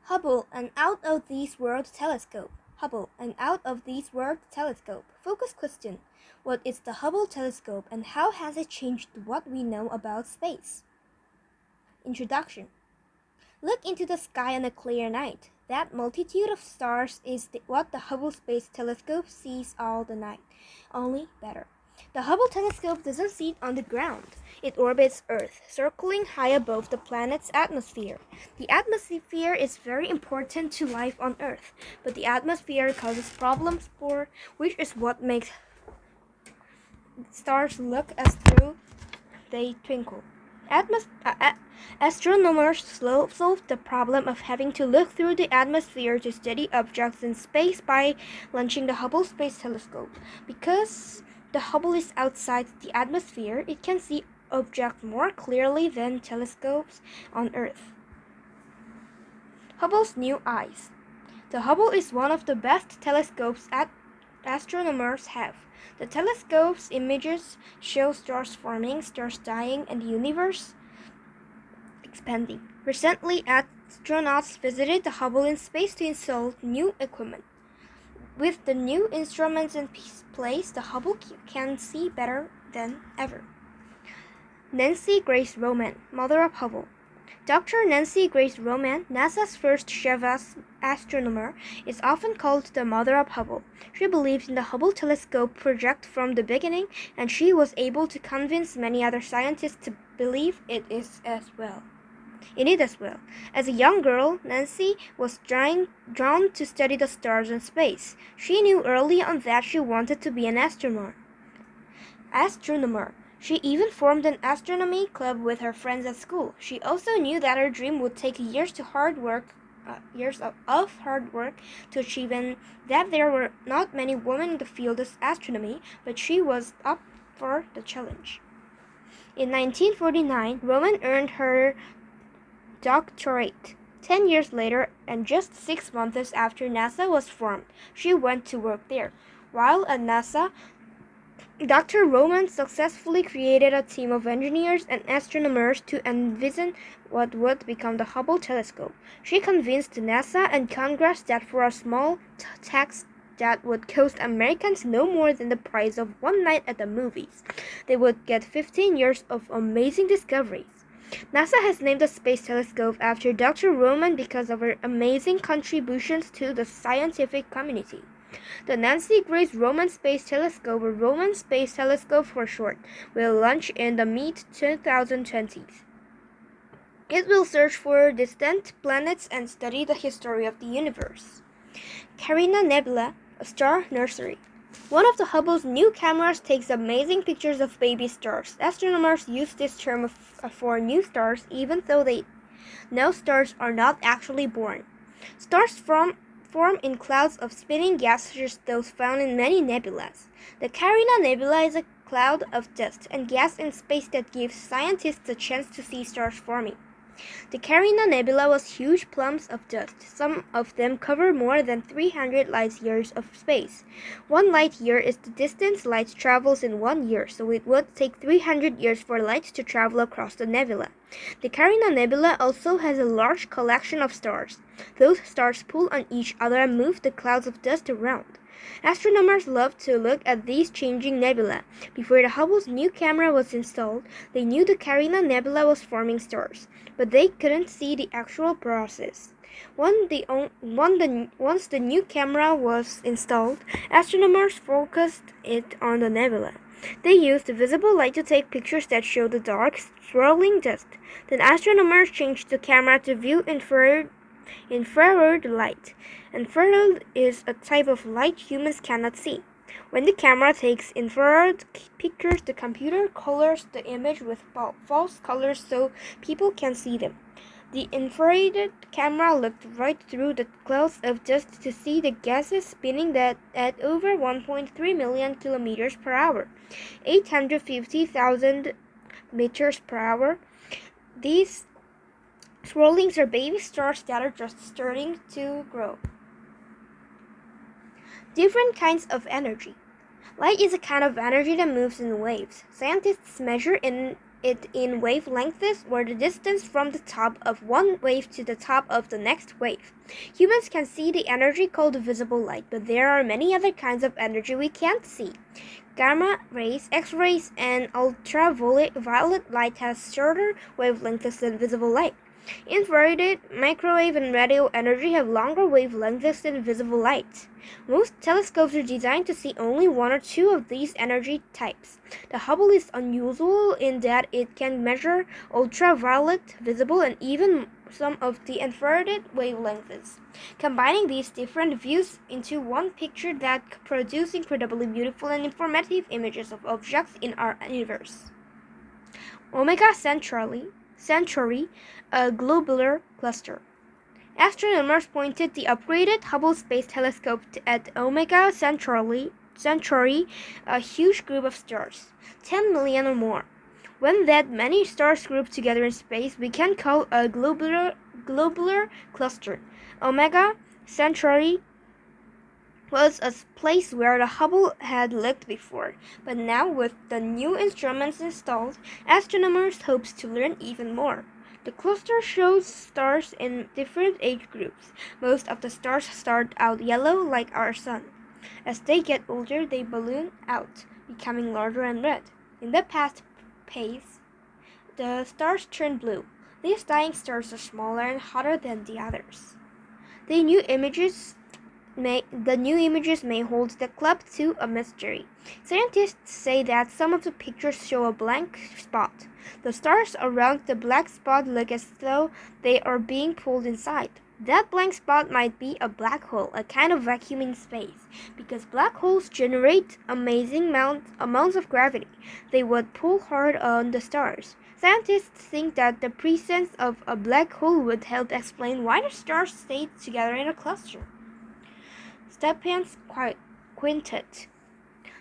Hubble, an out-of-this-world telescope. Hubble, an out-of-this-world telescope. Focus question. What is the Hubble telescope and how has it changed what we know about space? Introduction. Look into the sky on a clear night. That multitude of stars is what the Hubble Space Telescope sees all the night, only better. The Hubble telescope doesn't sit on the ground. It orbits Earth, circling high above the planet's atmosphere. The atmosphere is very important to life on Earth, but the atmosphere causes problems for which is what makes stars look as though they twinkle. Astronomers solved the problem of having to look through the atmosphere to study objects in space by launching the Hubble Space Telescope. Because the Hubble is outside the atmosphere, it can see objects more clearly than telescopes on Earth. Hubble's new eyes. The Hubble is one of the best telescopes astronomers have. The telescope's images show stars forming, stars dying, and the universe expanding. Recently, astronauts visited the Hubble in space to install new equipment. With the new instruments in place, the Hubble can see better than ever. Nancy Grace Roman, mother of Hubble. Dr. Nancy Grace Roman, NASA's first female astronomer, is often called the mother of Hubble. She believed in the Hubble telescope project from the beginning, and she was able to convince many other scientists to believe in it as well. As a young girl, Nancy was drawn to study the stars and space. She knew early on that she wanted to be an astronomer. She even formed an astronomy club with her friends at school. She also knew that her dream would take years of hard work to achieve, and that there were not many women in the field of astronomy, but she was up for the challenge. In 1949, Roman earned her doctorate. 10 years later, and just 6 months after NASA was formed, she went to work there. While at NASA, Dr. Roman successfully created a team of engineers and astronomers to envision what would become the Hubble telescope. She convinced NASA and Congress that for a small tax that would cost Americans no more than the price of one night at the movies, they would get 15 years of amazing discoveries. NASA has named the Space Telescope after Dr. Roman because of her amazing contributions to the scientific community. The Nancy Grace Roman Space Telescope, or Roman Space Telescope for short, will launch in the mid-2020s. It will search for distant planets and study the history of the universe. Carina Nebula, a star nursery. One of the Hubble's new cameras takes amazing pictures of baby stars. Astronomers use this term for new stars, even though they know stars are not actually born. Stars form in clouds of spinning gas such as those found in many nebulas. The Carina Nebula is a cloud of dust and gas in space that gives scientists a chance to see stars forming. The Carina Nebula was huge plumes of dust. Some of them cover more than 300 light-years of space. 1 light-year is the distance light travels in 1 year, so it would take 300 years for light to travel across the nebula. The Carina Nebula also has a large collection of stars. Those stars pull on each other and move the clouds of dust around. Astronomers love to look at these changing nebulae. Before the Hubble's new camera was installed, they knew the Carina Nebula was forming stars, but they couldn't see the actual process. Once the new camera was installed, astronomers focused it on the nebula. They used visible light to take pictures that showed the dark, swirling dust. Then astronomers changed the camera to view infrared light. Infrared is a type of light humans cannot see. When the camera takes infrared pictures, the computer colors the image with false colors so people can see them. The infrared camera looked right through the clouds of dust to see the gases spinning at over 1.3 million kilometers per hour, 850,000 meters per hour. These swirlings are baby stars that are just starting to grow. Different kinds of energy. Light is a kind of energy that moves in waves. Scientists measure it in wavelengths, or the distance from the top of one wave to the top of the next wave. Humans can see the energy called visible light, but there are many other kinds of energy we can't see. Gamma rays, X-rays, and ultraviolet light has shorter wavelengths than visible light. Infrared, microwave, and radio energy have longer wavelengths than visible light. Most telescopes are designed to see only one or two of these energy types. The Hubble is unusual in that it can measure ultraviolet, visible, and even some of the infrared wavelengths. Combining these different views into one picture that produces incredibly beautiful and informative images of objects in our universe. Omega Centauri, a globular cluster. Astronomers pointed the upgraded Hubble Space Telescope at Omega Centauri, a huge group of stars, 10 million or more. When that many stars group together in space, we can call a globular cluster. Omega Centauri was a place where the Hubble had looked before, but now with the new instruments installed, astronomers hope to learn even more. The cluster shows stars in different age groups. Most of the stars start out yellow like our sun. As they get older, they balloon out, becoming larger and red. In the past phase, the stars turn blue. These dying stars are smaller and hotter than the others. The new images may hold the club to a mystery. Scientists say that some of the pictures show a blank spot. The stars around the black spot look as though they are being pulled inside. That blank spot might be a black hole, a kind of vacuum in space, because black holes generate amazing amounts of gravity. They would pull hard on the stars. Scientists think that the presence of a black hole would help explain why the stars stay together in a cluster. Stephan's Quintet.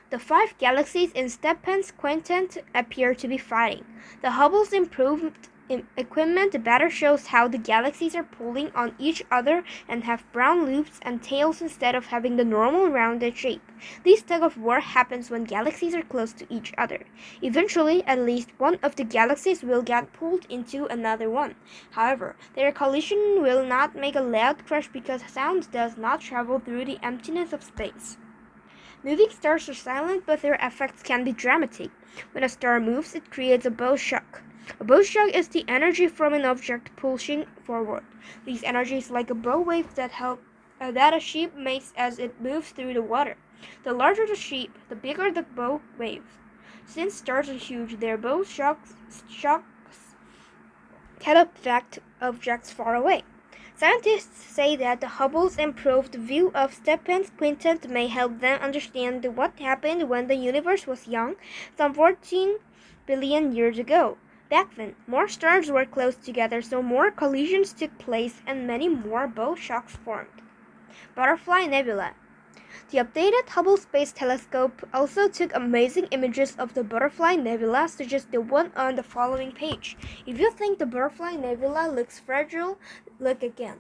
The 5 galaxies in Stephan's Quintet appear to be fighting. The Hubble's improved equipment better shows how the galaxies are pulling on each other and have brown loops and tails instead of having the normal rounded shape. This tug of war happens when galaxies are close to each other. Eventually, at least one of the galaxies will get pulled into another one. However, their collision will not make a loud crash because sound does not travel through the emptiness of space. Moving stars are silent, but their effects can be dramatic. When a star moves, it creates a bow shock. A bow shock is the energy from an object pushing forward. These energies like a bow wave that a ship makes as it moves through the water. The larger the ship, the bigger the bow wave. Since stars are huge, their bow shocks can affect objects far away. Scientists say that the Hubble's improved view of Stephan's Quintet may help them understand what happened when the universe was young, some 14 billion years ago. Back then, more stars were close together, so more collisions took place and many more bow shocks formed. Butterfly Nebula. The updated Hubble Space Telescope also took amazing images of the Butterfly Nebula, such as the one on the following page. If you think the Butterfly Nebula looks fragile, look again.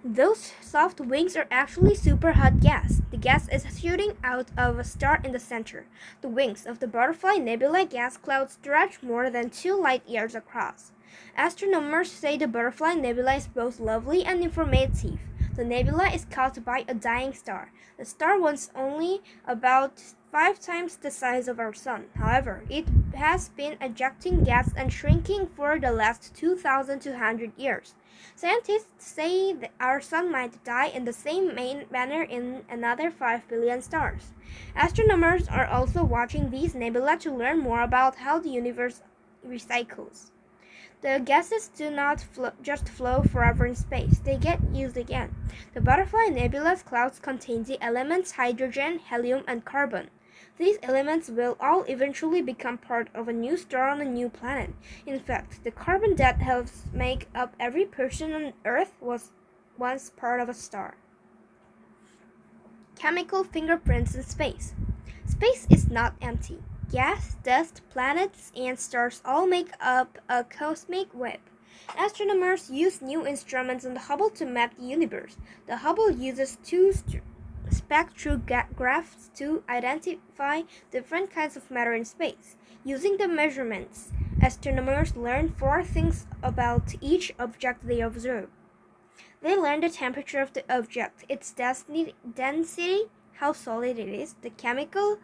Those soft wings are actually superhot gas. The gas is shooting out of a star in the center. The wings of the Butterfly Nebula gas cloud stretch more than 2 light years across. Astronomers say the Butterfly Nebula is both lovely and informative. The nebula is caused by a dying star. The star was only about 5 times the size of our sun. However, it has been ejecting gas and shrinking for the last 2,200 years. Scientists say that our sun might die in the same manner in another 5 billion stars. Astronomers are also watching these nebulae to learn more about how the universe recycles. The gases do not just flow forever in space, they get used again. The Butterfly Nebula's clouds contain the elements hydrogen, helium, and carbon. These elements will all eventually become part of a new star on a new planet. In fact, the carbon that helps make up every person on Earth was once part of a star. Chemical fingerprints in space. Space is not empty. Gas, dust, planets, and stars all make up a cosmic web. Astronomers use new instruments on the Hubble to map the universe. The Hubble uses two spectrographs to identify different kinds of matter in space. Using the measurements, astronomers learn four things about each object they observe. They learn the temperature of the object, its density, how solid it is, the chemical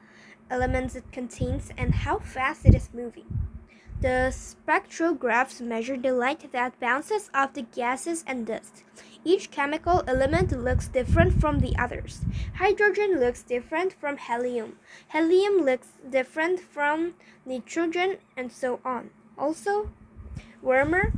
elements it contains, and how fast it is moving. The spectrographs measure the light that bounces off the gases and dust. Each chemical element looks different from the others. Hydrogen looks different from helium. Helium looks different from nitrogen, and so on. Also, warmer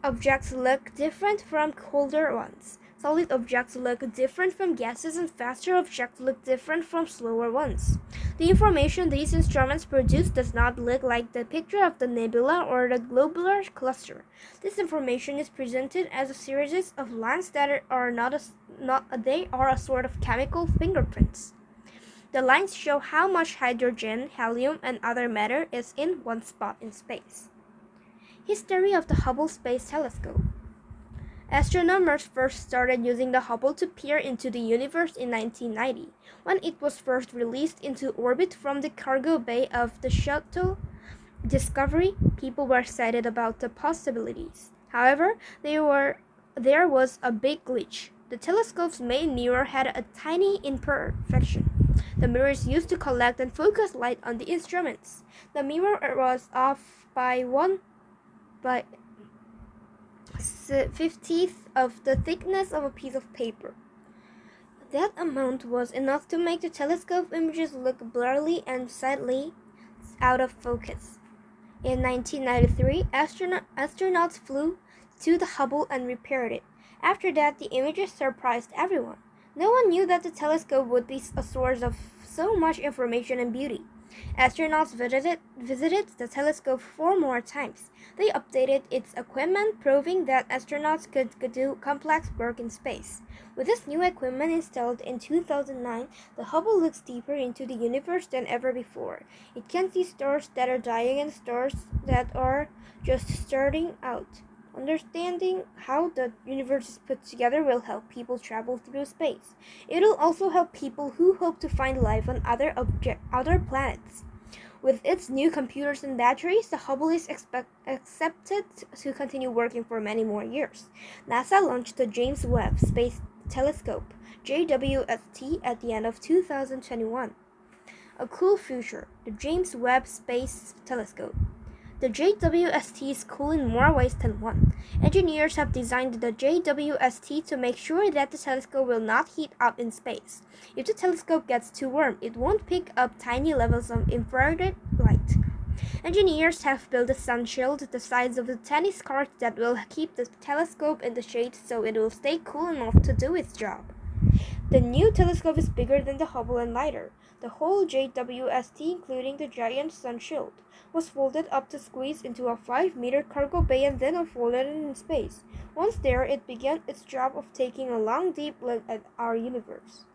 objects look different from colder ones. Solid objects look different from gases, and faster objects look different from slower ones. The information these instruments produce does not look like the picture of the nebula or the globular cluster. This information is presented as a series of lines that are a sort of chemical fingerprints. The lines show how much hydrogen, helium, and other matter is in one spot in space. History of the Hubble Space Telescope. Astronomers first started using the Hubble to peer into the universe in 1990, when it was first released into orbit from the cargo bay of the shuttle Discovery. People were excited about the possibilities. However, there was a big glitch. The telescope's main mirror had a tiny imperfection. The mirrors used to collect and focus light on the instruments. The mirror was off by 1/50th of the thickness of a piece of paper. That amount was enough to make the telescope images look blurry and slightly out of focus. In 1993, astronauts flew to the Hubble and repaired it. After that, the images surprised everyone. No one knew that the telescope would be a source of so much information and beauty. Astronauts visited the telescope 4 more times. They updated its equipment, proving that astronauts could do complex work in space. With this new equipment installed in 2009, the Hubble looks deeper into the universe than ever before. It can see stars that are dying and stars that are just starting out. Understanding how the universe is put together will help people travel through space. It will also help people who hope to find life on other planets. With its new computers and batteries, the Hubble is accepted to continue working for many more years. NASA launched the James Webb Space Telescope, JWST, at the end of 2021. A cool future, the James Webb Space Telescope. The JWST is cool in more ways than one. Engineers have designed the JWST to make sure that the telescope will not heat up in space. If the telescope gets too warm, it won't pick up tiny levels of infrared light. Engineers have built a sun shield the size of a tennis court that will keep the telescope in the shade so it will stay cool enough to do its job. The new telescope is bigger than the Hubble and lighter. The whole JWST, including the giant sun shield, was folded up to squeeze into a 5-meter cargo bay and then unfolded in space. Once there, it began its job of taking a long, deep look at our universe.